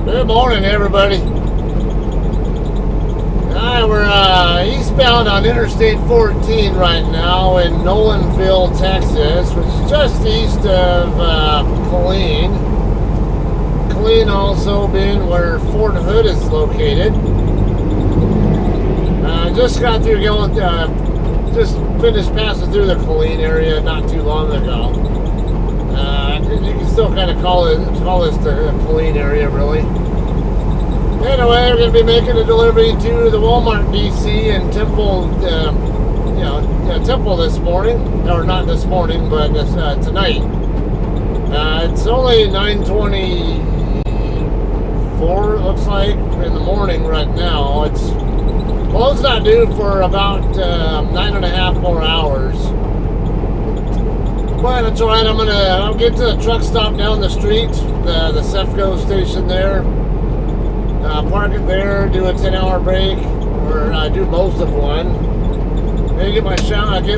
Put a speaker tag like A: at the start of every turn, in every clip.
A: Good morning, everybody. We're eastbound on Interstate 14 right now in Nolanville, Texas, which is just east of Killeen. Killeen also being where Fort Hood is located. Just got through going, just finished passing through the Killeen area not too long ago. You can still kind of call this the Killeen area, really. Anyway, we're going to be making a delivery to the Walmart DC in Temple, Temple this morning, or not this morning, but tonight. It's only 9:24, it looks like, in the morning right now. It's not due for about 9.5 more hours. But it's alright. I'll get to the truck stop down the street, the CEFCO station there. Park it there, do a 10-hour break, or do most of one. Maybe get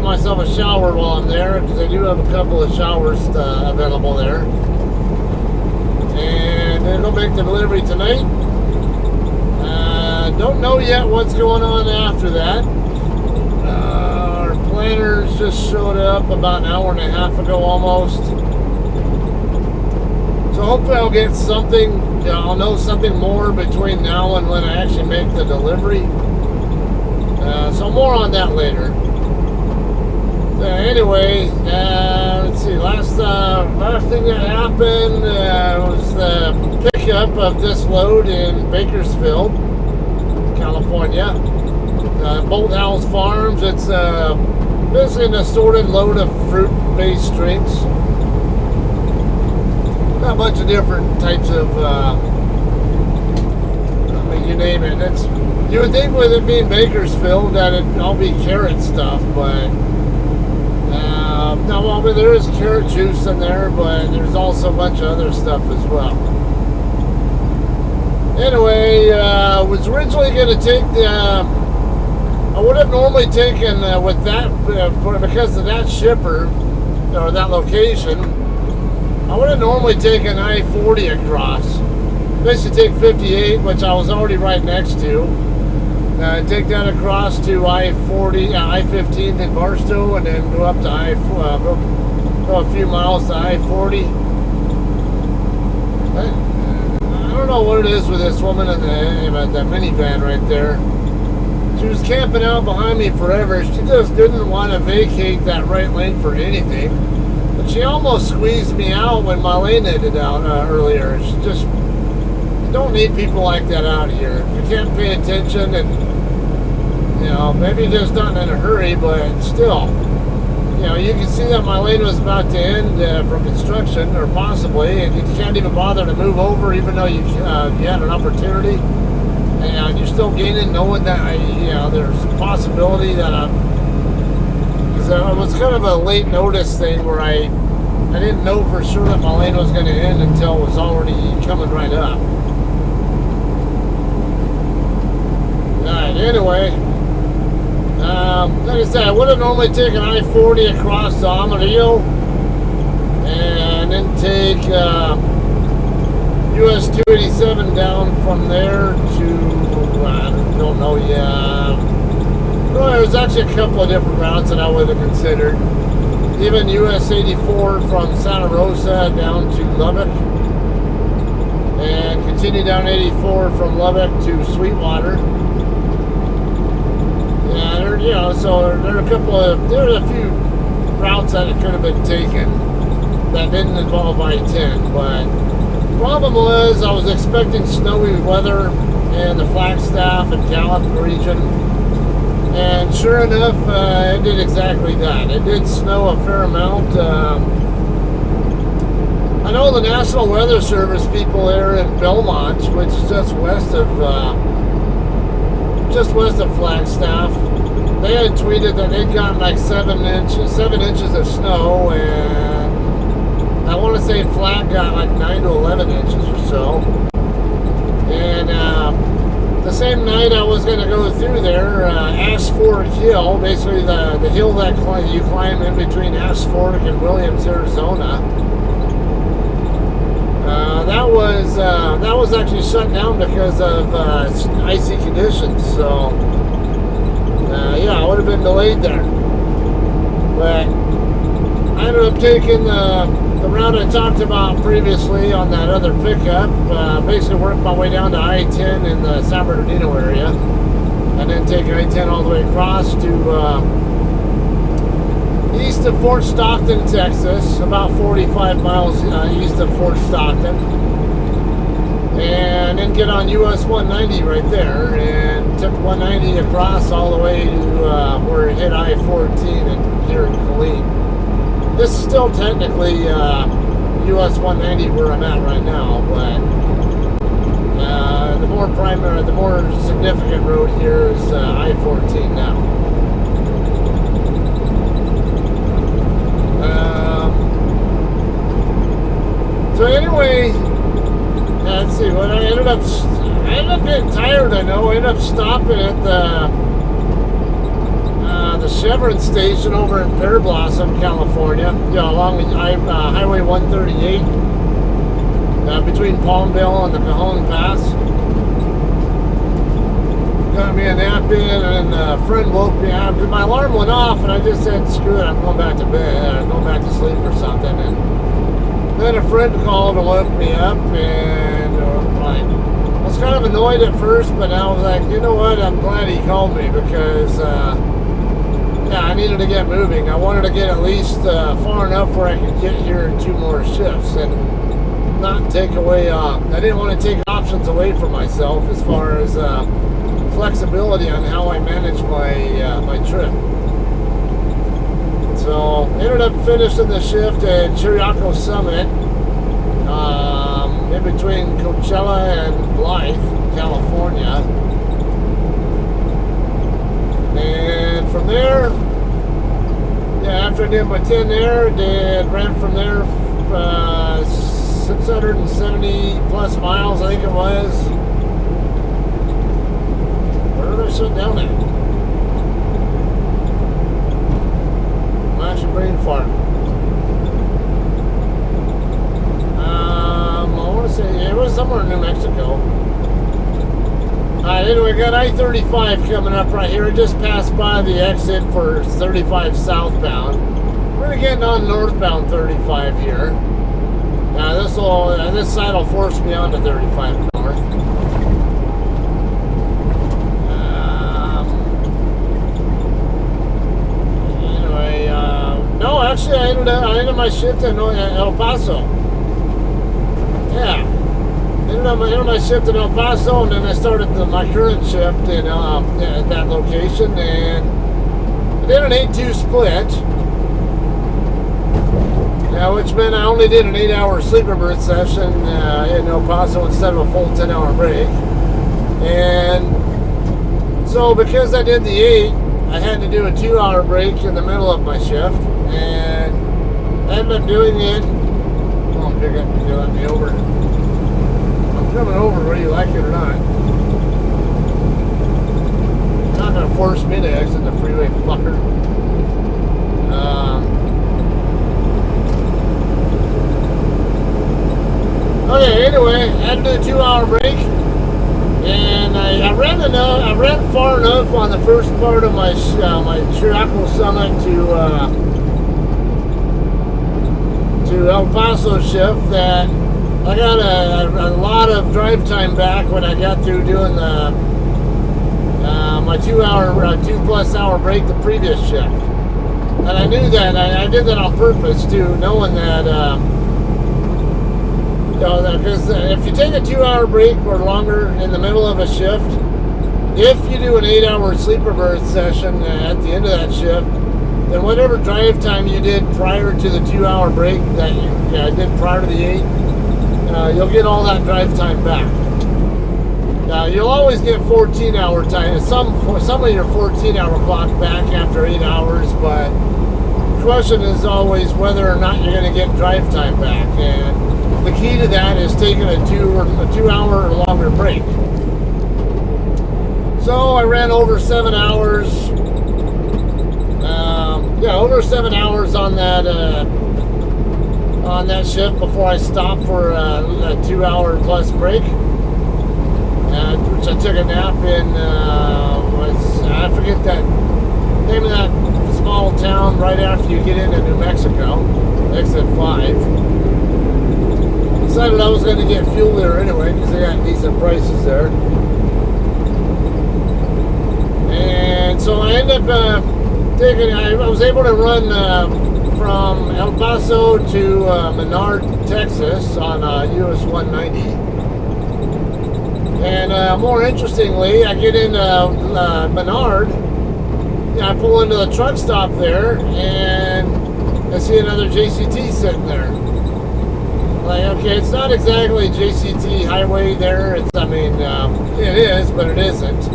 A: myself a shower while I'm there, because I do have a couple of showers available there. And then go make the delivery tonight. Don't know yet what's going on after that. Our planners just showed up about an hour and a half ago almost. So hopefully I'll get something, I'll know something more between now and when I actually make the delivery. So more on that later. Anyway, let's see, last thing that happened was the pickup of this load in Bakersfield, California. Bolt House Farms. It's basically an assorted load of fruit-based drinks. A bunch of different types of, you name it. You would think with it being Bakersfield that it'd all be carrot stuff, but no, there is carrot juice in there, but there's also a bunch of other stuff as well. Anyway, was originally going to take I would have normally taken with that, because of that shipper, or that location, I would have normally taken I-40 across. Basically take 58, which I was already right next to. Take that across to I-40, I-15 in Barstow, and then go up to go a few miles to I-40. I don't know what it is with this woman in the minivan right there. She was camping out behind me forever. She just didn't want to vacate that right lane for anything. But she almost squeezed me out when my lane ended out earlier. She just, you don't need people like that out here. If you can't pay attention and, maybe just not in a hurry, but still, you can see that my lane was about to end from construction, or possibly, and you can't even bother to move over even though you had an opportunity. And you're still gaining, knowing that there's a possibility that because it was kind of a late notice thing where I didn't know for sure that my lane was going to end until it was already coming right up. Alright, anyway, like I said, I would have normally taken I-40 across to Amarillo and then take US 287 down from there to, I don't know yet. Well, there's actually a couple of different routes that I would have considered. Even US 84 from Santa Rosa down to Lubbock. And continue down 84 from Lubbock to Sweetwater. Yeah, so there are a few routes that it could have been taken that didn't involve I-10, but the problem was I was expecting snowy weather in the Flagstaff and Gallup region, and sure enough, it did exactly that. It did snow a fair amount. I know the National Weather Service people there in Belmont, which is just west of Flagstaff, they had tweeted that they'd gotten like 7 inches of snow, and I want to say Flat got like 9 to 11 inches or so. And the same night I was going to go through there, Ash Fork Hill, basically the hill that you climb in between Ash Fork and Williams, Arizona. That that was actually shut down because of icy conditions. So yeah, I would have been delayed there. But I ended up taking the route I talked about previously on that other pickup. Basically worked my way down to I-10 in the San Bernardino area, and then take I-10 all the way across to east of Fort Stockton, Texas, about 45 miles east of Fort Stockton, and then get on US 190 right there, and took 190 across all the way to where it hit I-14 and here in Killeen. This is still technically US 190 where I'm at right now, but the more significant road here is I-14 now. So anyway, let's see what I ended up getting tired. I know I ended up stopping at the Chevron station over in Pear Blossom, California. Yeah, along Highway 138 between Palmdale and the Cajon Pass. Got me a nap in, and a friend woke me up. My alarm went off, and I just said, "Screw it, I'm going back to bed. I'm going back to sleep or something." And then a friend called and woke me up, and I was kind of annoyed at first, but I was like, you know what? I'm glad he called me because, yeah, I needed to get moving. I wanted to get at least far enough where I could get here in 2 more shifts and not take away. I didn't want to take options away from myself as far as flexibility on how I manage my trip. So ended up finishing the shift at Chiriaco Summit, in between Coachella and Blythe, California. And from there, yeah, after I did my 10 there, ran from there 670 plus miles, I think it was. Where did I sit down at? Brain fart. I want to say it was somewhere in New Mexico. Anyway, got I-35 coming up right here. I just passed by the exit for 35 southbound. We're gonna get on northbound 35 here. This side will force me onto 35 north. No, actually, I ended my shift in El Paso. Yeah, ended my shift in El Paso, and then I started my current shift in at that location, and I did an 8-2 split. Yeah, which meant I only did an 8-hour sleeper berth session in El Paso instead of a full 10-hour break. And so, because I did the 8, I had to do a 2-hour break in the middle of my shift. And I ended up doing it. Come on, pick up and let me over. I'm coming over whether you like it or not. You're not going to force me to exit the freeway, fucker. Okay, anyway, I had to do a 2-hour break. And I ran far enough on the first part of my Chiriaco Summit to El Paso shift that I got a lot of drive time back when I got through doing my 2+ hour break the previous shift. And I knew that I did that on purpose too, knowing that because if you take a 2-hour break or longer in the middle of a shift, if you do an 8-hour sleeper berth session at the end of that shift, then whatever drive time you did prior to the 2-hour break that you did prior to the 8, you'll get all that drive time back. You'll always get 14-hour time, some of your 14-hour clock back after 8 hours, but the question is always whether or not you're going to get drive time back. And the key to that is taking a 2-hour or longer break. So I ran over 7 hours. Over 7 hours on that on that shift before I stopped for a 2-hour plus break, which I took a nap in. I forget that name of that small town right after you get into New Mexico, exit 5. Decided I was going to get fuel there anyway because they got decent prices there. And so I ended up I was able to run from El Paso to Menard, Texas on US 190. And more interestingly, I get into Menard, I pull into the truck stop there, and I see another JCT sitting there. Like, okay, it's not exactly JCT highway there. It is, but it isn't.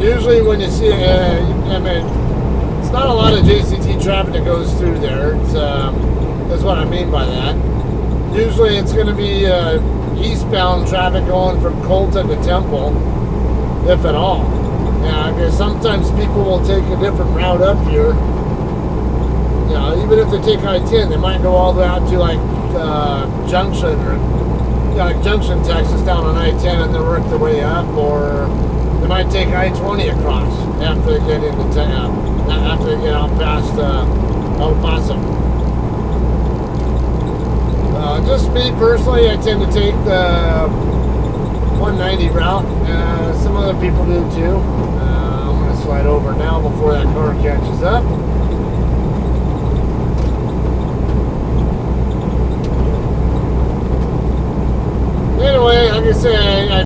A: Usually when you see, it's not a lot of JCT traffic that goes through there. That's what I mean by that. Usually it's going to be eastbound traffic going from Colton to Temple, if at all. Yeah, because sometimes people will take a different route up here. You know, even if they take I-10, they might go all the way out to like Junction or like Junction, Texas, down on I-10, and then work their way up, or they might take I-20 across after they get into town, after they get out past El Paso. Just me personally, I tend to take the 190 route. Some other people do too. I'm going to slide over now before that car catches up. Anyway, like I say, I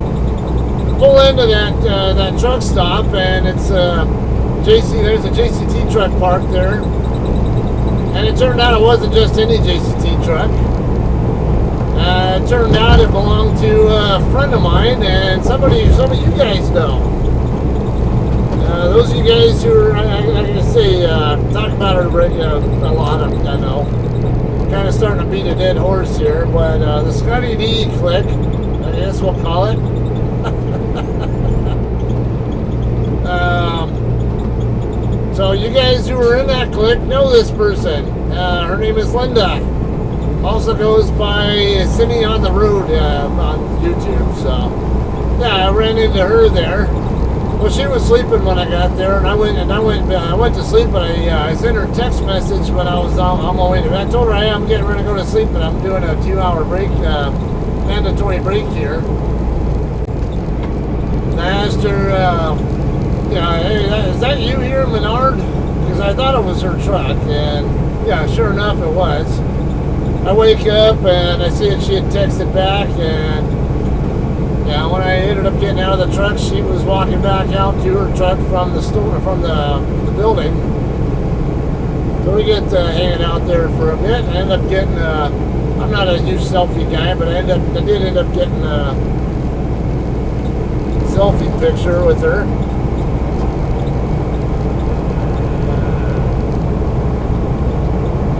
A: pull into that truck stop, and it's there's a JCT truck parked there. And it turned out it wasn't just any JCT truck. It turned out it belonged to a friend of mine and some of you guys know. Those of you guys who are, I'm going to say, talk about it a lot, I know. Kind of starting to beat a dead horse here, but the Scotty D clique, I guess we'll call it. So you guys who are in that clique know this person. Her name is Linda. Also goes by Sydney on the Road on YouTube. So yeah, I ran into her there. Well, she was sleeping when I got there, and I went to sleep, but I sent her a text message when I was on my way to bed. I told her I'm getting ready to go to sleep, but I'm doing a 2-hour break, mandatory break here. And I asked her, hey, is that you here in Menard? Because I thought it was her truck, and yeah, sure enough, it was. I wake up and I see that she had texted back, and yeah, when I ended up getting out of the truck, she was walking back out to her truck from the store, from the building. So we get hanging out there for a bit. I end up getting, I'm not a huge selfie guy, but I did end up getting a selfie picture with her.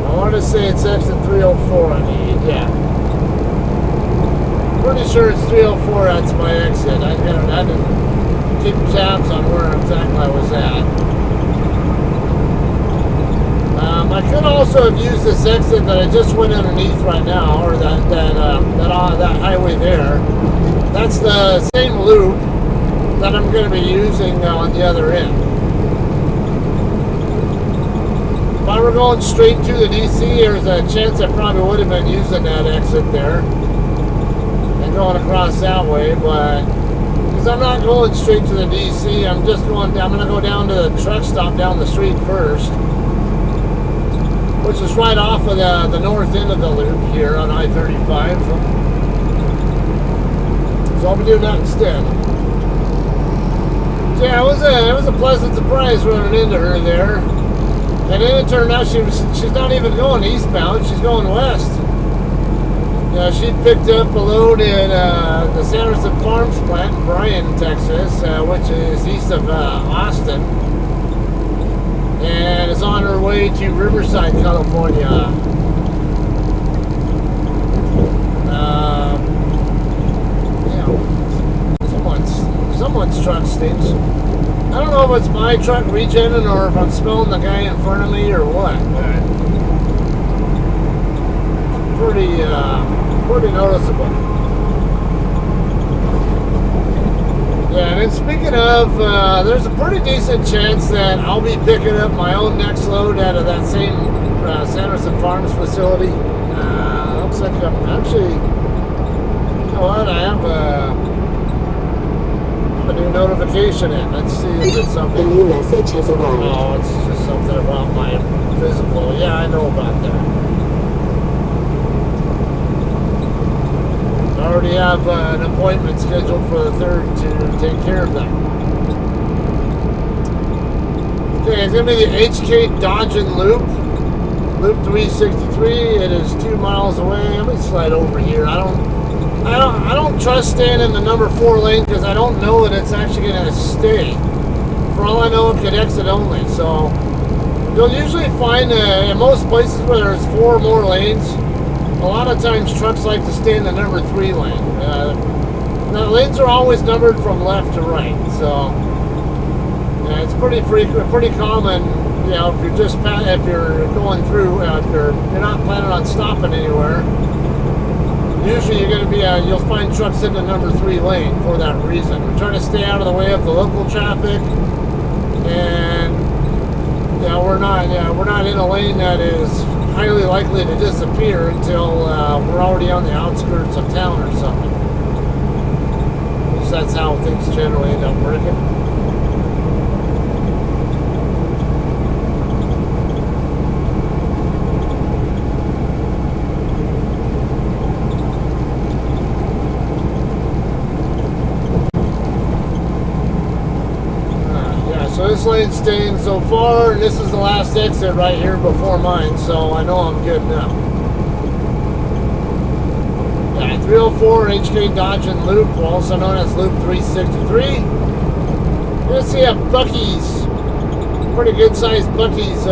A: I want to say it's exit 304 I need, yeah. Pretty sure it's 304, that's my exit. I didn't keep tabs on where exactly I was at. I could also have used this exit that I just went underneath right now, or that highway there. That's the same loop that I'm going to be using on the other end. If I were going straight to the DC, there's a chance I probably would have been using that exit there and going across that way, but because I'm not going straight to the DC, I'm going to go down to the truck stop down the street first, which is right off of the north end of the loop here on I-35. So I'll be doing that instead. So yeah, it was a pleasant surprise running into her there. And then it turned out she's not even going eastbound, she's going west. She picked up a load at the Sanderson Farms plant in Bryan, Texas, which is east of Austin. And is on her way to Riverside, California. Someone's truck stinks. I don't know if it's my truck regenerating or if I'm smelling the guy in front of me or what. But pretty noticeable. Yeah, and then speaking of, there's a pretty decent chance that I'll be picking up my own next load out of that same Sanderson Farms facility. Looks like I'm actually, you know what, I have a new notification in. Let's see if it's something.
B: A new message has arrived.
A: Oh, it's just something about my physical. Yeah, I know about that. I already have an appointment scheduled for the 3rd to take care of that. Okay, it's going to be the HK Dodgen Loop. Loop 363. It is 2 miles away. Let me slide over here. I don't trust staying in the number 4 lane because I don't know that it's actually going to stay. For all I know, it could exit only. So you'll usually find in most places where there's 4 or more lanes, a lot of times trucks like to stay in the number 3 lane. The lanes are always numbered from left to right, so yeah, it's pretty frequent, pretty common. You know, if you're going through, if you're not planning on stopping anywhere, usually you're going to be you'll find trucks in the number 3 lane for that reason. We're trying to stay out of the way of the local traffic, and we're not in a lane that is highly likely to disappear until we're already on the outskirts of town or something. At least that's how things generally end up working. So this lane's staying so far, and this is the last exit right here before mine, so I know I'm good now. Yeah, 304 HK Dodgen Loop, also known as Loop 363. You're gonna see a Buc-ee's, pretty good sized Buc-ee's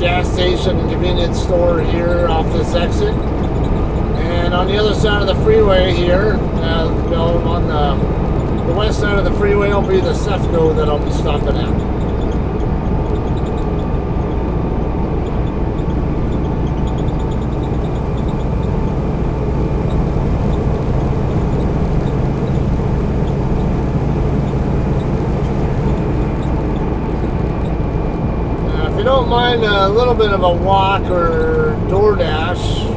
A: gas station and convenience store here off this exit. And on the other side of the freeway here, on the west side of the freeway will be the CEFCO that I'll be stopping at. If you don't mind a little bit of a walk or DoorDash,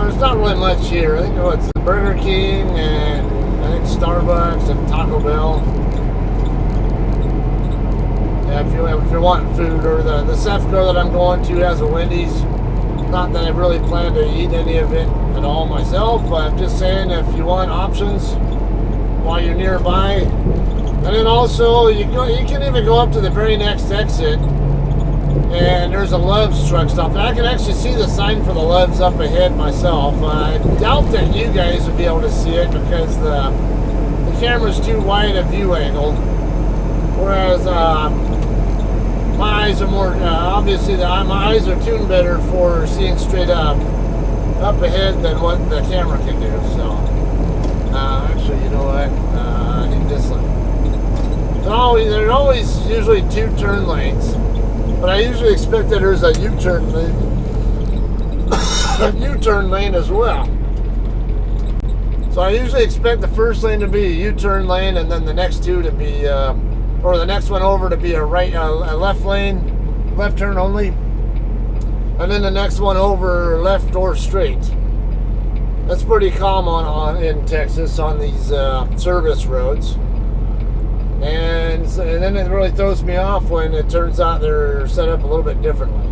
A: there's not really much here. I think it's Burger King and I think Starbucks and Taco Bell. Yeah, if you're wanting food, or the CEFCO that I'm going to has a Wendy's. Not that I really plan to eat any of it at all myself, but I'm just saying if you want options while you're nearby. And then also you can even go up to the very next exit, and there's a Love's truck stop. I can actually see the sign for the Love's up ahead myself. I doubt that you guys would be able to see it because the camera's too wide a view angle. Whereas my eyes are more, obviously my eyes are tuned better for seeing straight up ahead than what the camera can do. So, actually, you know what? I need this one. There are always usually 2 turn lanes. But I usually expect that there's a U-turn lane, as well. So I usually expect the first lane to be a U-turn lane, and then the next 2 to be, or the next one over to be a left lane, left turn only, and then the next one over left or straight. That's pretty common in Texas on these service roads. And then it really throws me off when it turns out they're set up a little bit differently.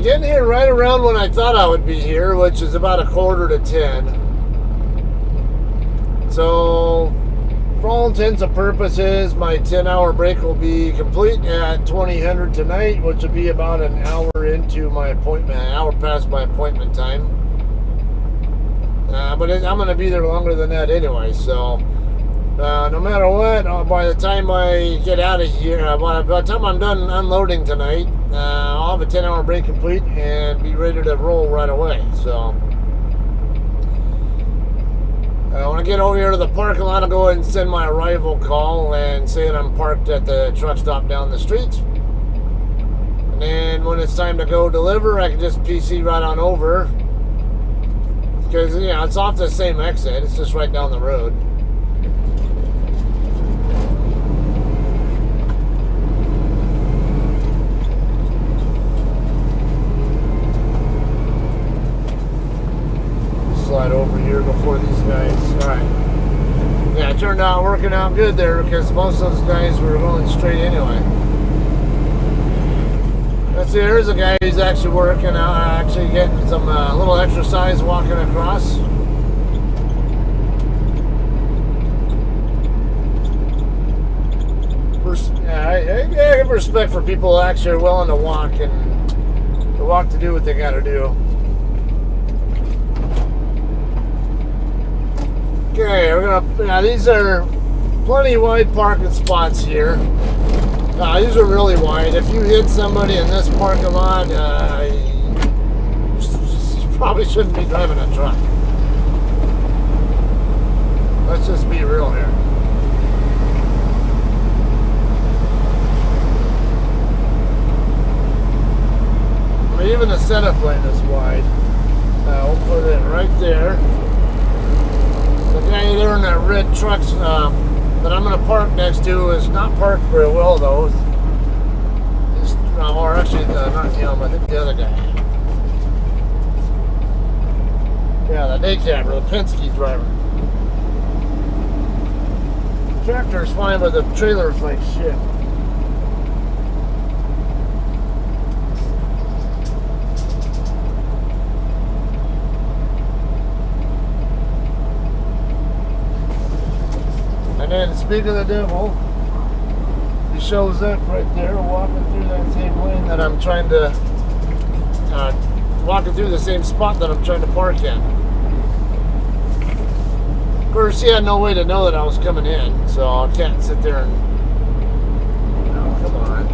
A: Getting here right around when I thought I would be here, which is about 9:45. So, for all intents and purposes, my 10-hour break will be complete at 2000 tonight, which will be about an hour into my appointment, an hour past my appointment time. But I'm going to be there longer than that anyway, so No matter what, by the time I get out of here, by the time I'm done unloading tonight, I'll have a 10-hour break complete and be ready to roll right away. So when I get over here to the parking lot, I'll go ahead and send my arrival call and say that I'm parked at the truck stop down the street. And then when it's time to go deliver, I can just PC right on over. Because, it's off the same exit. It's just right down the road. Slide over here before these guys. Alright. Yeah, it turned out working out good there because most of those guys were going straight anyway. Let's see, there's a guy who's actually working out, actually getting some little exercise walking across. I give respect for people who actually are willing to walk and to do what they got to do. Okay, we're gonna. These are plenty wide parking spots here. These are really wide. If you hit somebody in this parking lot, you probably shouldn't be driving a truck. Let's just be real here. I mean, even the setup lane is wide. We'll put it right there. The guy there in that red truck that I'm going to park next to is not parked very well, though. Or actually, not him, I think the other guy. Yeah, the day cabber, the Penske driver. The tractor's fine, but the trailer's like shit. And then, speaking of the devil, he shows up right there, walking through that same lane that I'm trying to, walking through the same spot that I'm trying to park in. Of course, he had no way to know that I was coming in, so I can't sit there and, oh, come on.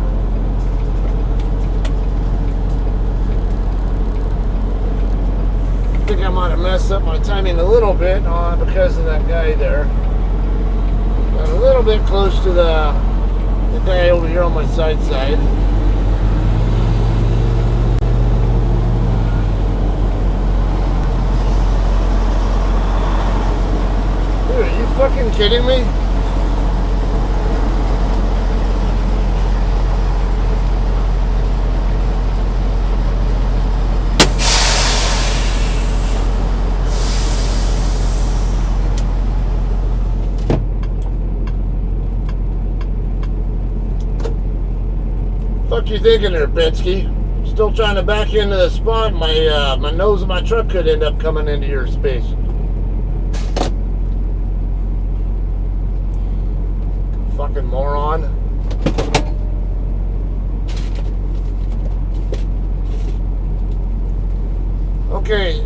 A: I think I might have messed up my timing a little bit because of that guy there. Got a little bit close to the guy over here on my side. Dude, are you fucking kidding me? What you thinking there, Penske? Still trying to back into the spot. My nose of my truck could end up coming into your space. Fucking moron. Okay,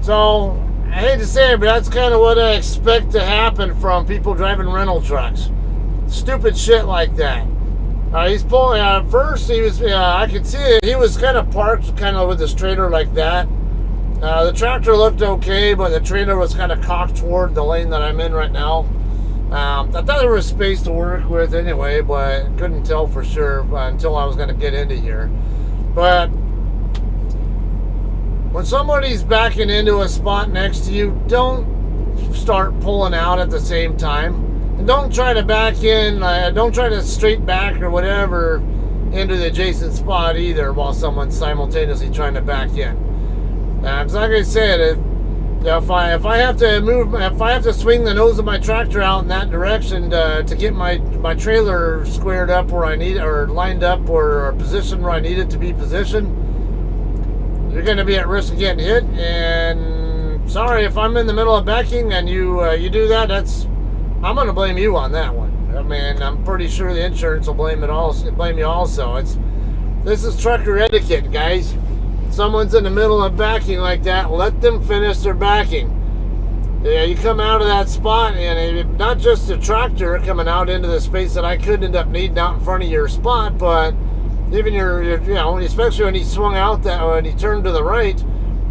A: so I hate to say it, but that's kind of what I expect to happen from people driving rental trucks. Stupid shit like that. He's pulling out. First, he was, I could see it. He was kind of parked kind of with his trailer like that. The tractor looked okay, but the trailer was kind of cocked toward the lane that I'm in right now. I thought there was space to work with anyway, but couldn't tell for sure until I was going to get into here. But when somebody's backing into a spot next to you, don't start pulling out at the same time. And don't try to back in, don't try to straight back or whatever into the adjacent spot either while someone's simultaneously trying to back in. Because like I said, if I have to swing the nose of my tractor out in that direction to get my trailer squared up where I need it, or lined up or positioned where I need it to be positioned, you're going to be at risk of getting hit. And sorry, if I'm in the middle of backing and you do that, I'm going to blame you on that one. I mean, I'm pretty sure the insurance will blame you also. This is trucker etiquette, guys. Someone's in the middle of backing like that, let them finish their backing. Yeah, you come out of that spot, and not just a tractor coming out into the space that I could end up needing out in front of your spot, but even your especially when he swung out when he turned to the right,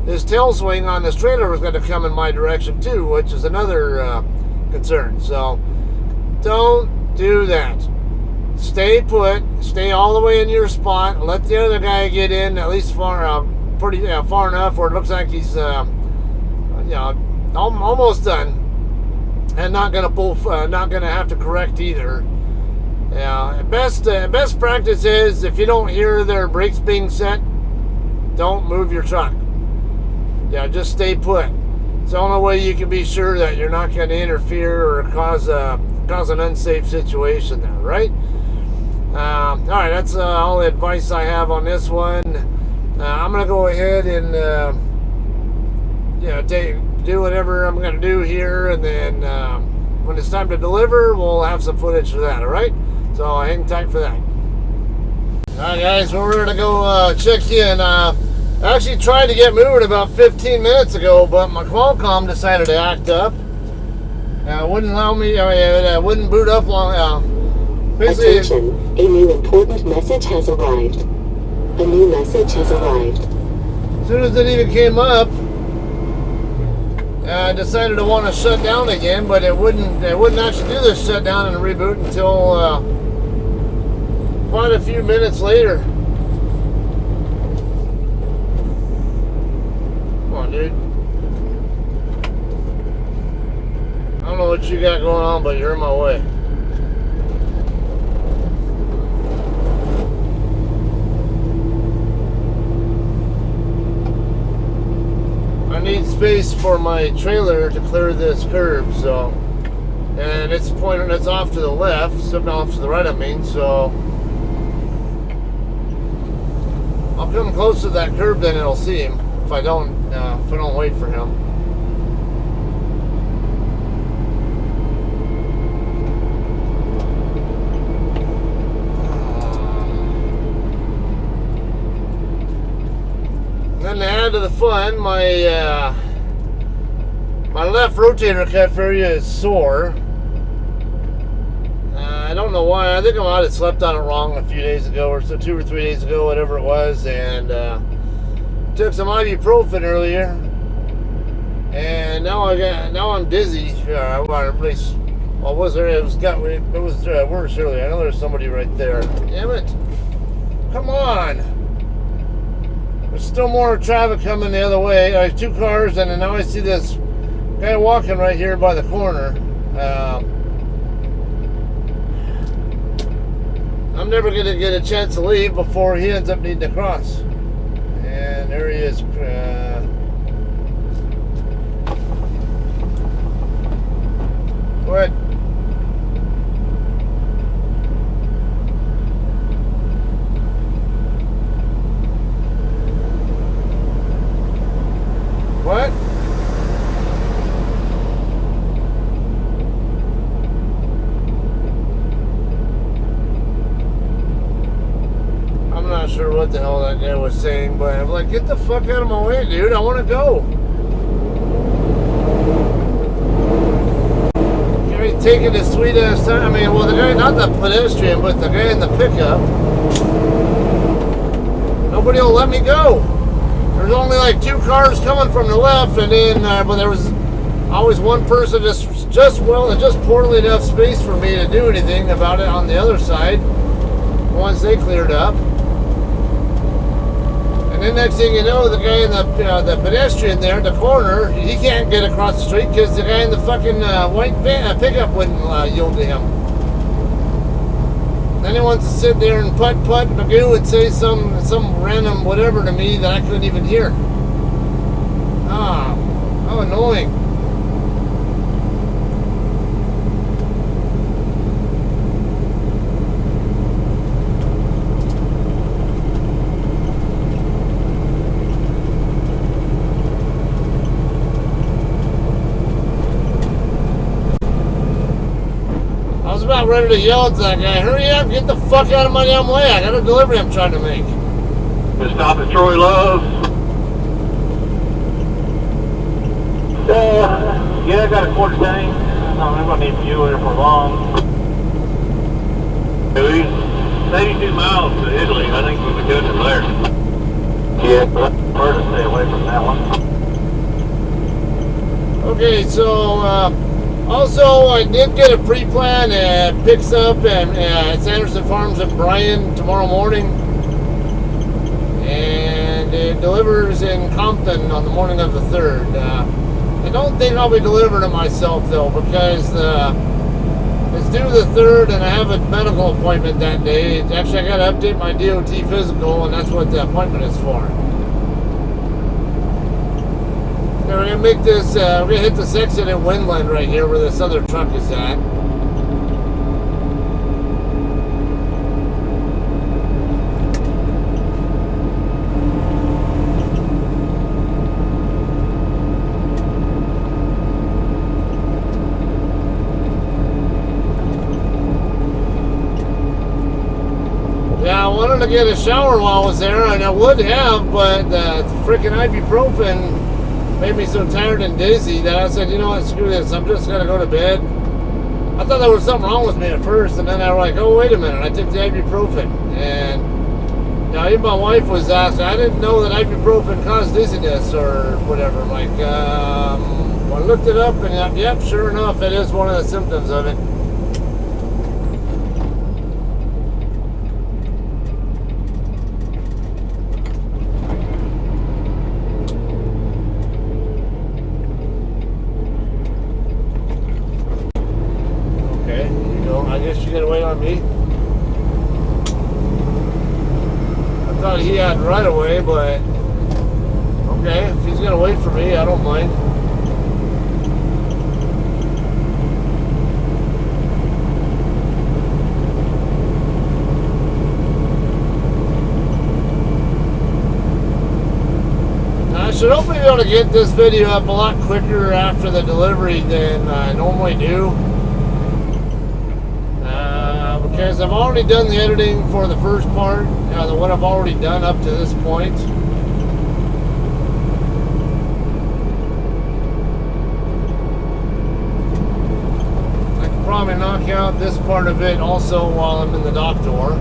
A: his tail swing on this trailer was going to come in my direction too, which is another concern. So don't do that. Stay put. Stay all the way in your spot. Let the other guy get in at least far enough where it looks like he's almost done, and not gonna have to correct either. Yeah, best practice is if you don't hear their brakes being set, don't move your truck. Yeah, just stay put. It's the only way you can be sure that you're not going to interfere or cause an unsafe situation there, right? All right, that's all the advice I have on this one. I'm gonna go ahead and do whatever I'm gonna do here, and then when it's time to deliver, we'll have some footage for that. All right, so hang tight for that. All right, guys, we're gonna go check in. I actually tried to get moving about 15 minutes ago, but my Qualcomm decided to act up. Wouldn't allow me. Wouldn't boot up long. Basically,
B: attention, a new important message has arrived. A new message has arrived.
A: As soon as it even came up, I decided to want to shut down again, but it wouldn't actually do this shutdown and reboot until quite a few minutes later. Come on, dude. I don't know what you got going on, but you're in my way. I need space for my trailer to clear this curb, so, and it's off to the left, something off to the right, I mean, so I'll come close to that curb, then it'll see him if I don't wait for him. Then to add to the fun, my left rotator cuff area is sore. I don't know why. I think I might have slept on it wrong a few days ago, or so 2 or 3 days ago, whatever it was, and took some ibuprofen earlier, and now I'm dizzy. At least, well, was there? It was worse earlier. I know there's somebody right there. Damn it! Come on. There's still more traffic coming the other way. I have 2 cars, and then now I see this guy walking right here by the corner. I'm never going to get a chance to leave before he ends up needing to cross. And there he is. Go ahead. What? I'm not sure what the hell that guy was saying, but I'm like, get the fuck out of my way, dude. I want to go. He's taking his sweet ass time. I mean, well, the guy, not the pedestrian, but the guy in the pickup. Nobody will let me go. There's only like 2 cars coming from the left, and then but there was always one person just poorly enough space for me to do anything about it on the other side once they cleared up. And then next thing you know, the guy in the pedestrian there in the corner, he can't get across the street because the guy in the fucking white pickup wouldn't yield to him. Then he wants to sit there and putt Magoo and say some random whatever to me that I couldn't even hear. Ah, how annoying. About ready to yell at that guy. Hurry up, get the fuck out of my damn way. I got a delivery I'm trying to make.
C: Just stop at Troy Love. Yeah, I got a quarter tank. I'm going to need fuel here for long. 82 miles to Italy. I think we'll be good from there. Yeah, but I prefer to stay away from that one.
A: Okay, so also I did get a pre-plan. Picks up at Sanderson Farms in Bryan tomorrow morning, and it delivers in Compton on the morning of the 3rd. I don't think I'll be delivering it myself though, because it's due the 3rd, and I have a medical appointment that day. Actually, I got to update my DOT physical, and that's what the appointment is for. Okay, we're gonna make this. We're gonna hit this exit in Windland right here, where this other truck is at. Yeah, I wanted to get a shower while I was there, and I would have, but the freaking ibuprofen made me so tired and dizzy that I said, you know what, screw this, I'm just gonna go to bed. I thought there was something wrong with me at first, and then I was like, oh, wait a minute, I took the ibuprofen. And now even my wife was asking, I didn't know that ibuprofen caused dizziness or whatever. I'm like, well, I looked it up, and yep, sure enough, it is one of the symptoms of it. I guess you're gonna wait on me. I thought he had right away, but okay, if he's gonna wait for me, I don't mind. I should hopefully be able to get this video up a lot quicker after the delivery than I normally do. Because I've already done the editing for the first part, what I've already done up to this point. I can probably knock out this part of it also while I'm in the dock door.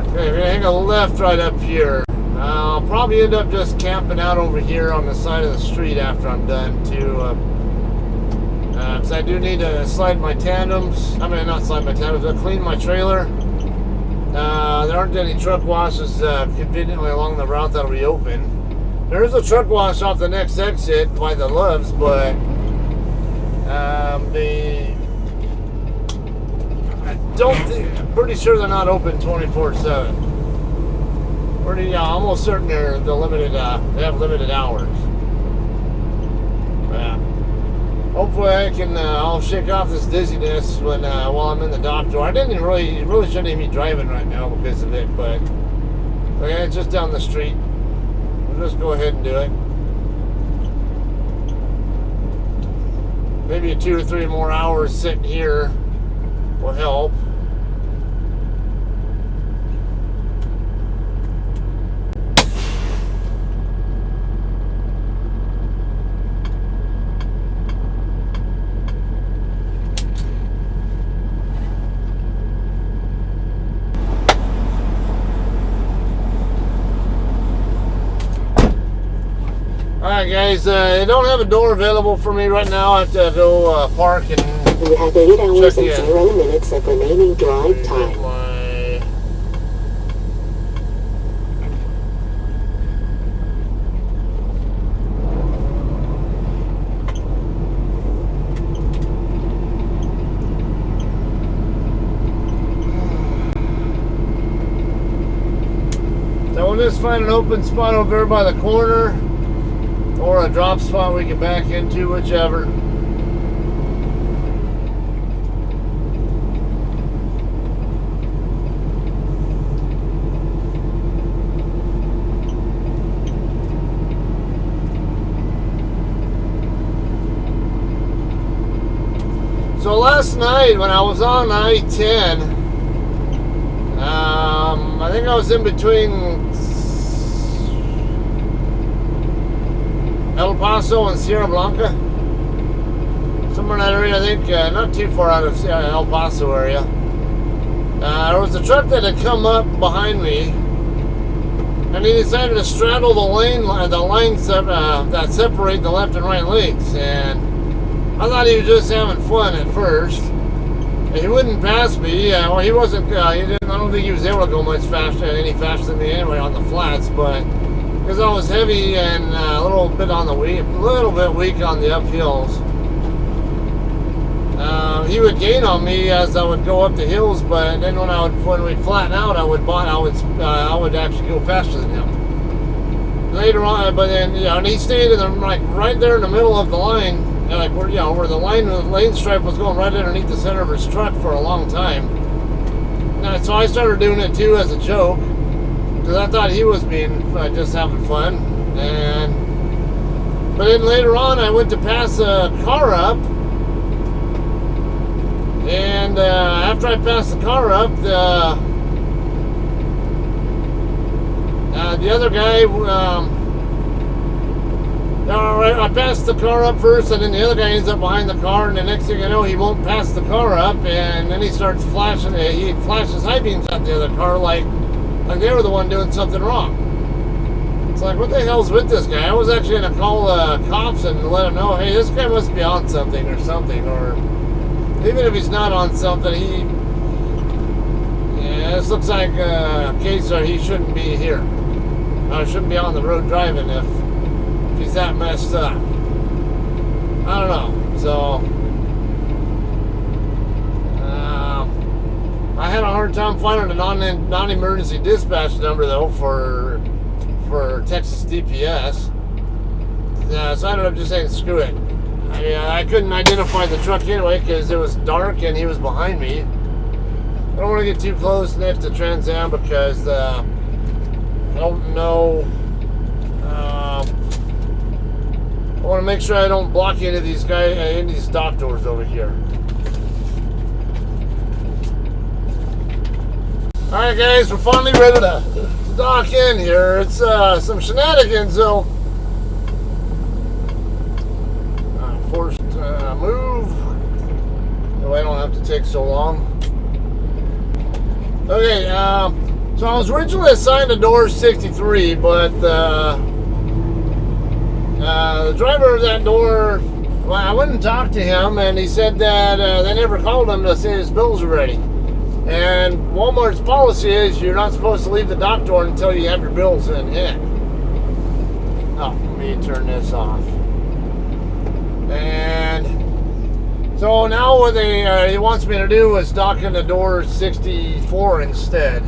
A: Okay, we're gonna hang a left right up here. I'll probably end up just camping out over here on the side of the street after I'm done too, because I do need to slide my tandems. I mean, not slide my tandems, but clean my trailer. There aren't any truck washes conveniently along the route that'll be open. There is a truck wash off the next exit by the Loves, but I'm pretty sure they're not open 24/7. Almost certain they're limited. They have limited hours. Yeah. Hopefully, I'll shake off this dizziness while I'm in the dock door. I didn't really shouldn't even be driving right now because of it, but okay, it's just down the street. We'll just go ahead and do it. Maybe 2 or 3 more hours sitting here will help. Alright guys, I don't have a door available for me right now. I have to go park and
B: You have 8 hours and 0 minutes of remaining drive time.
A: So we'll just find an open spot over there by the corner, or a drop spot we can back into, whichever. So last night when I was on I-10, I think I was in between El Paso and Sierra Blanca. Somewhere in that area, I think, not too far out of El Paso area. There was a truck that had come up behind me, and he decided to straddle the lines that separate the left and right lanes. And I thought he was just having fun at first. And he wouldn't pass me. Well, he wasn't. He didn't. I don't think he was able to go much faster, any faster than me anyway on the flats. But because I was heavy and a little bit weak on the uphills. He would gain on me as I would go up the hills, but then when we'd flatten out, I would actually go faster than him. Later on, but then and he stayed in the right there in the middle of the line, where the lane stripe was going right underneath the center of his truck for a long time. And so I started doing it too as a joke, because I thought he was being just having fun. But then later on, I went to pass a car up. And after I passed the car up, the other guy, I passed the car up first, and then the other guy ends up behind the car, and the next thing I know, he won't pass the car up, and then he starts flashing. He flashes high beams at the other car like they were the one doing something wrong. It's like, what the hell's with this guy? I was actually going to call cops and let them know, hey, this guy must be on something, or even if he's not on something, this looks like a case where he shouldn't be here. Shouldn't be on the road driving if he's that messed up. I don't know. So, I had a hard time finding a non-emergency dispatch number though for Texas DPS. So I ended up just saying screw it. I couldn't identify the truck anyway because it was dark and he was behind me. I don't want to get too close next to Trans Am because I don't know. I want to make sure I don't block any of these dock doors over here. All right, guys, we're finally ready to dock in here. It's some shenanigans though. Forced move. So I don't have to take so long. Okay, so I was originally assigned to door 63, but the driver of that door, well, I went and talked to him, and he said that they never called him to say his bills are ready. And Walmart's policy is you're not supposed to leave the dock door until you have your bills in hand. Oh, let me turn this off. And so now what he wants me to do is dock in the door 64 instead.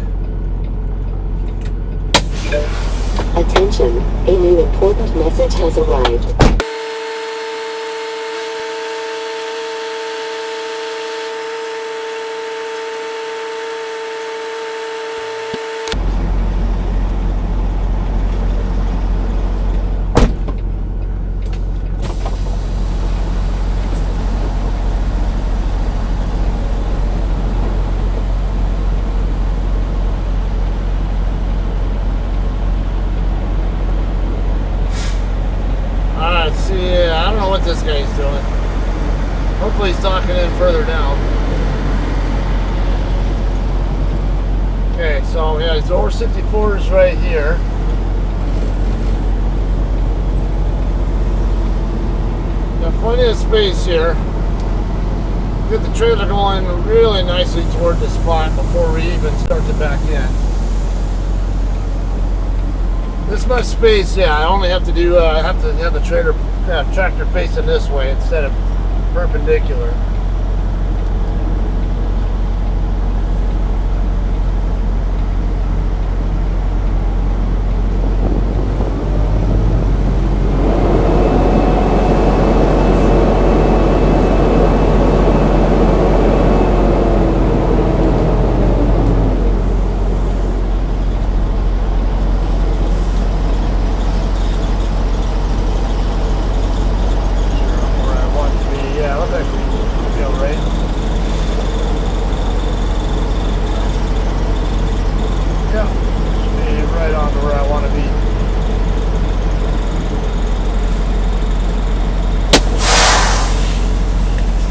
B: Attention, a new important message has arrived.
A: I don't know what this guy's doing. Hopefully he's docking in further down. Okay, so yeah, door 64 is right here. Got plenty of space here. Get the trailer going really nicely toward the spot before we even start to back in. This much space, yeah, I only have to do, I have to have the tractor facing this way instead of perpendicular.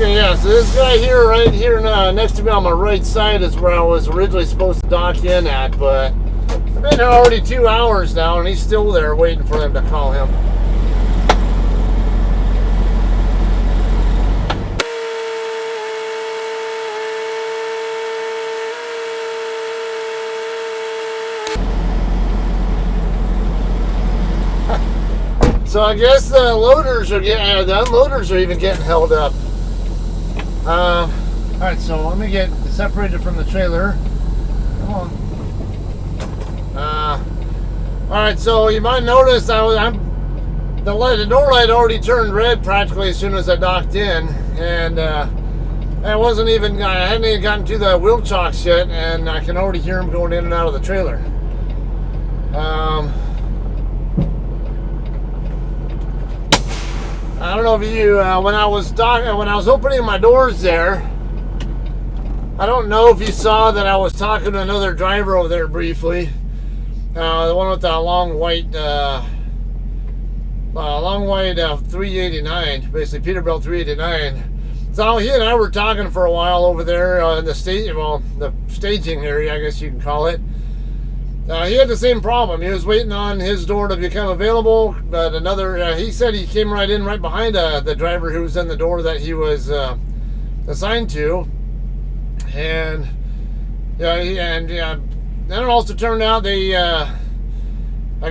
A: Okay, yeah, so this guy here, right here next to me on my right side is where I was originally supposed to dock in at, but I've been here already 2 hours now, and he's still there waiting for them to call him. So I guess the loaders are getting, the unloaders are even getting held up. All right, so let me get separated from the trailer. Come on. All right, so you might notice the door light already turned red practically as soon as I docked in, and I hadn't even gotten to the wheel chocks yet, and I can already hear them going in and out of the trailer. I don't know if you, when I was opening my doors there, I don't know if you saw that I was talking to another driver over there briefly. The one with the long white 389, basically Peterbilt 389. So he and I were talking for a while over there in the staging area, I guess you can call it. He had the same problem. He was waiting on his door to become available, but he said he came right in right behind the driver who was in the door that he was assigned to, and then it also turned out I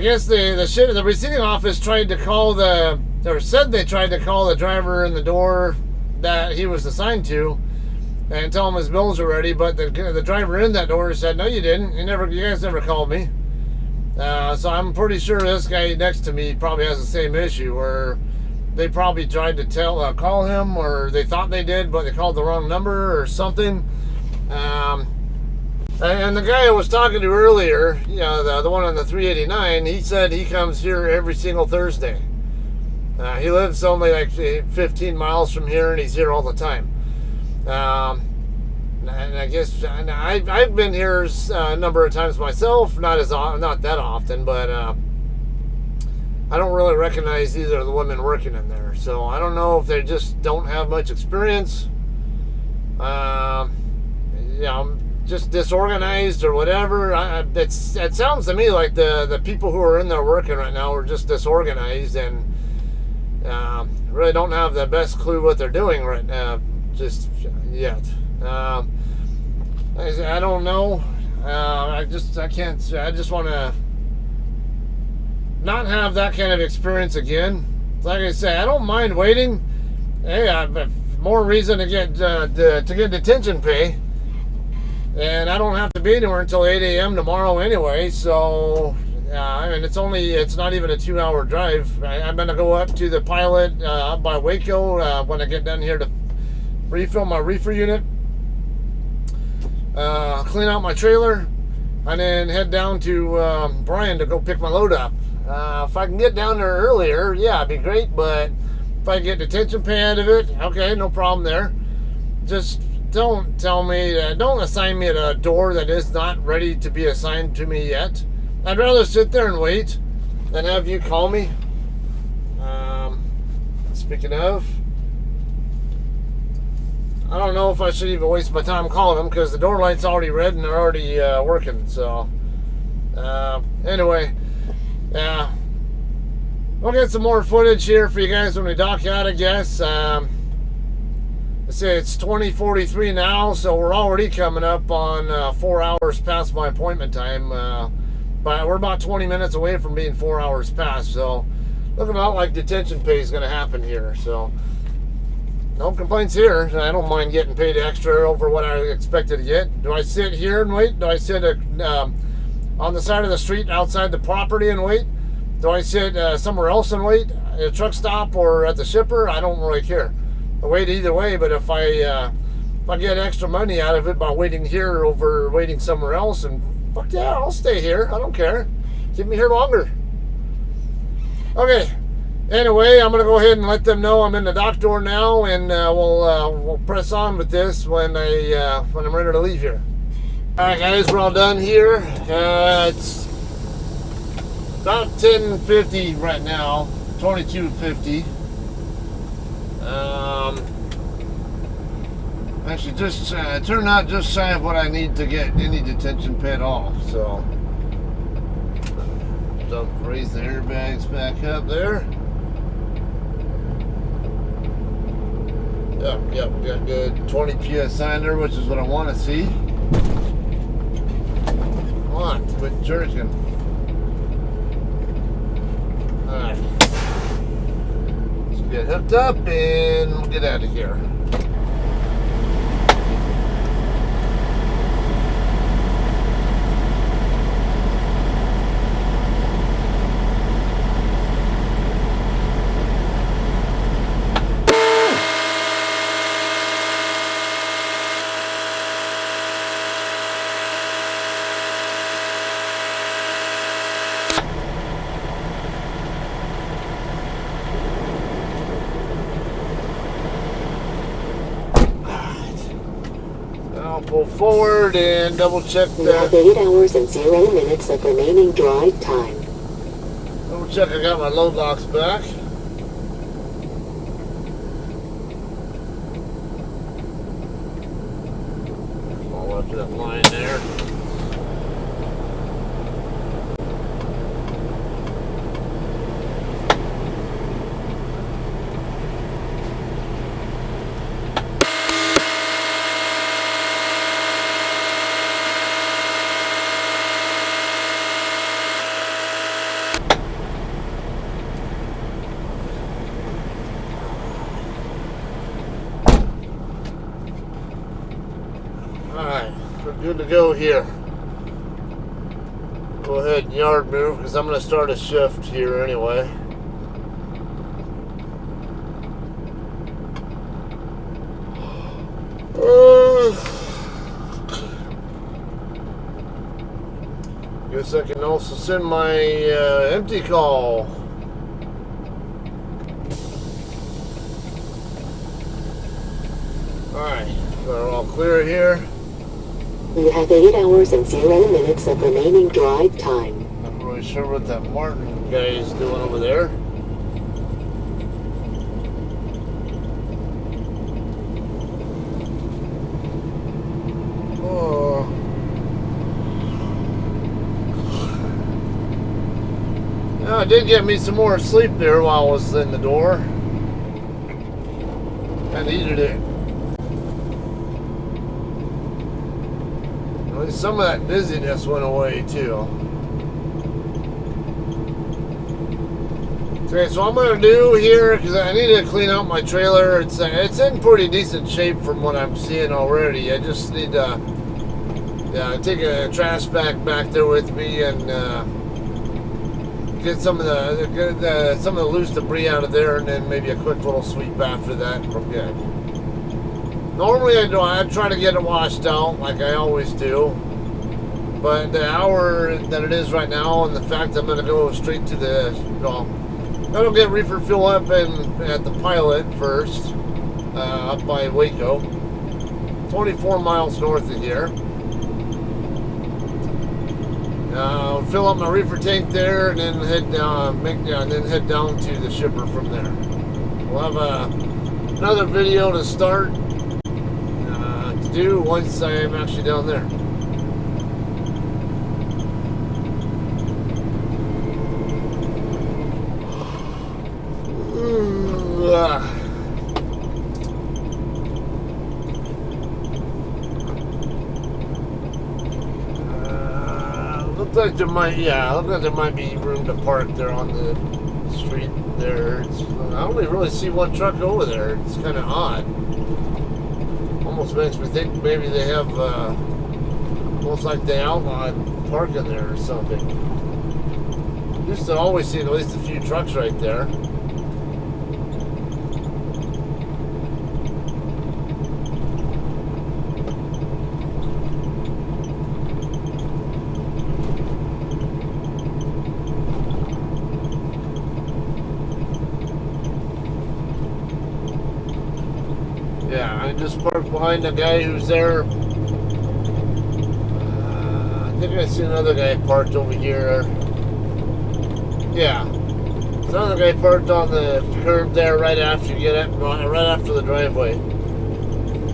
A: guess the receiving office tried to call said they tried to call the driver in the door that he was assigned to and tell him his bills are ready, but the driver in that door said, "No, you didn't. You guys never called me." So I'm pretty sure this guy next to me probably has the same issue, where they probably tried to call him, or they thought they did, but they called the wrong number or something. And the guy I was talking to earlier, the one on the 389, he said he comes here every single Thursday. He lives only like 15 miles from here, and he's here all the time. And I guess I've been here a number of times myself, not that often, but I don't really recognize either of the women working in there. So I don't know if they just don't have much experience, just disorganized or whatever. It sounds to me like the people who are in there working right now are just disorganized and really don't have the best clue what they're doing right now just yet. I don't know. I just want to not have that kind of experience again. Like I say, I don't mind waiting. Hey, I've more reason to get detention pay, and I don't have to be anywhere until 8 a.m. tomorrow anyway. So, it's not even a 2-hour drive. I'm gonna go up to the Pilot up by Waco when I get done here to refill my reefer unit, clean out my trailer, and then head down to Bryan to go pick my load up. If I can get down there earlier, yeah, it'd be great, but if I get detention pay out of it, okay, no problem there. Just don't assign me at a door that is not ready to be assigned to me yet. I'd rather sit there and wait than have you call me. Speaking of, I don't know if I should even waste my time calling them because the door light's already red and they're already working. So, anyway, we'll get some more footage here for you guys when we dock out, I guess. Let's say it's 20:43 now, so we're already coming up on 4 hours past my appointment time. But we're about 20 minutes away from being 4 hours past, so looking about like detention pay is going to happen here. So, no complaints here. I don't mind getting paid extra over what I expected to get. Do I sit here and wait? Do I sit on the side of the street outside the property and wait? Do I sit somewhere else and wait? At a truck stop or at the shipper? I don't really care. I wait either way, but if I get extra money out of it by waiting here over waiting somewhere else, and fuck yeah, I'll stay here. I don't care. Keep me here longer. Okay. Anyway, I'm going to go ahead and let them know I'm in the dock door now, and we'll press on with this when I'm ready to leave here. All right, guys, we're all done here. It's about 10:50 right now, 22:50. Actually, just turned out just shy of what I need to get any detention pin off. So, raise the airbags back up there. Yep, got good 20 psi under, which is what I want to see. Come on, quit jerking. Alright. Let's get hooked up and we'll get out of here. I'll pull forward and double check
B: You have
A: that.
B: 8 hours and 0 minutes of remaining drive time.
A: Double check I got my load locks back. All up to that line there. Alright, we're good to go here. Go ahead and yard move because I'm going to start a shift here anyway. Guess I can also send my empty call. Alright, we're all clear here.
B: You have 8 hours and 0 minutes of remaining drive time.
A: Not really sure what that Martin guy is doing over there. Oh. Now, it did get me some more sleep there while I was in the door. I needed it. At least some of that dizziness went away too. Okay, so what I'm gonna do here, because I need to clean out my trailer. It's in pretty decent shape from what I'm seeing already. I just need to take a trash bag back there with me and get some of the loose debris out of there, and then maybe a quick little sweep after that, and we're good. Normally I try to get it washed out like I always do, but the hour that it is right now and the fact that I'm going to go straight to the, I'm going to get reefer fuel up at the pilot first, up by Waco, 24 miles north of here. Fill up my reefer tank there and then head down to the shipper from there. We'll have another video to start do once I am actually down there. Looks like there might be room to park there on the street there. I only really see one truck over there. It's kind of odd. Almost makes me think maybe they have almost like they outlawed parking there or something. Used to always see at least a few trucks right there. Yeah, I just parked behind the guy who's there. I think I see another guy parked over here. Yeah, there's another guy parked on the curb there right after you get up, right after the driveway.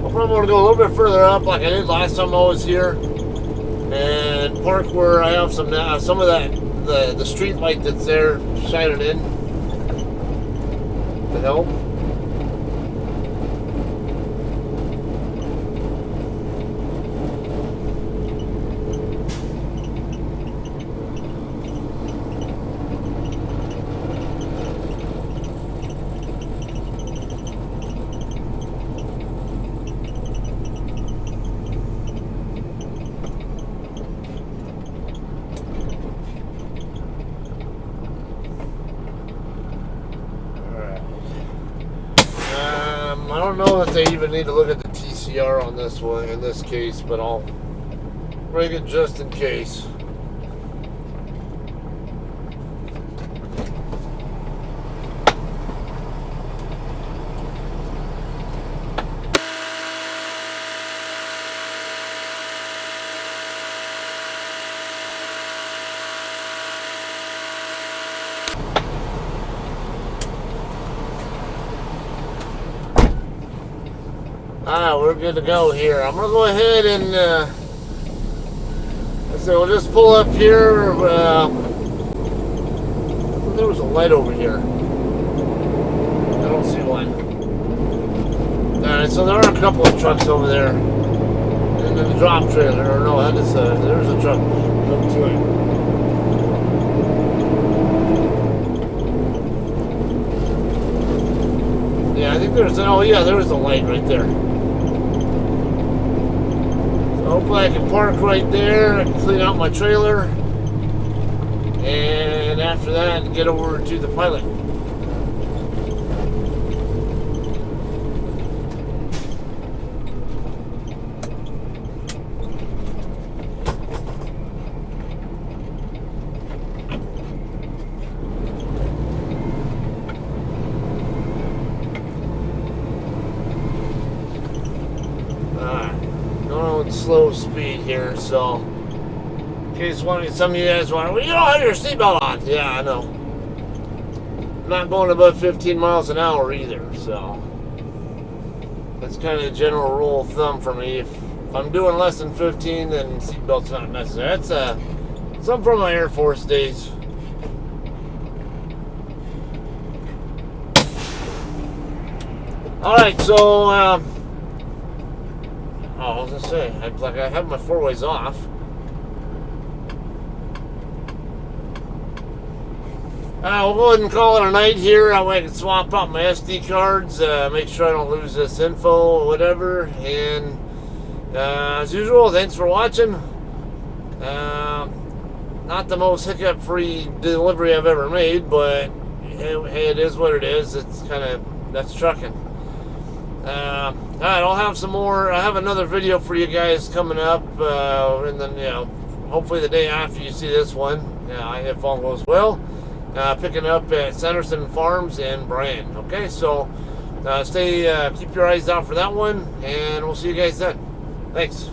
A: I'll I'm going to go a little bit further up like I did last time I was here and park where I have some of that the street light that's there shining in to help. I don't know that they even need to look at the TCR on this one in this case, but I'll bring it just in case. Alright, we're good to go here. I'm going to go ahead and so we'll just pull up here. There was a light over here. I don't see one. Alright, so there are a couple of trucks over there. And then the drop trailer. Or no, that is there's a truck up to it. Yeah, I think there's oh yeah, there was a light right there. Hopefully I can park right there, I can clean out my trailer, and after that get over to the pilot. Slow speed here, so in case some of you guys want, well, you don't have your seatbelt on. Yeah, I know. I'm not going above 15 miles an hour either, so that's kind of the general rule of thumb for me. If I'm doing less than 15, then seatbelt's not necessary. That's something from my Air Force days. All right, so. I was gonna say, I have my 4-ways off. We'll go ahead and call it a night here. I can swap out my SD cards, make sure I don't lose this info or whatever. And as usual, thanks for watching. Not the most hiccup-free delivery I've ever made, but hey, it is what it is. It's that's trucking. Alright, I'll have some more. I have another video for you guys coming up, and then hopefully the day after you see this one, if all goes well, picking up at Sanderson Farms in Bryan. Okay, so keep your eyes out for that one, and we'll see you guys then. Thanks.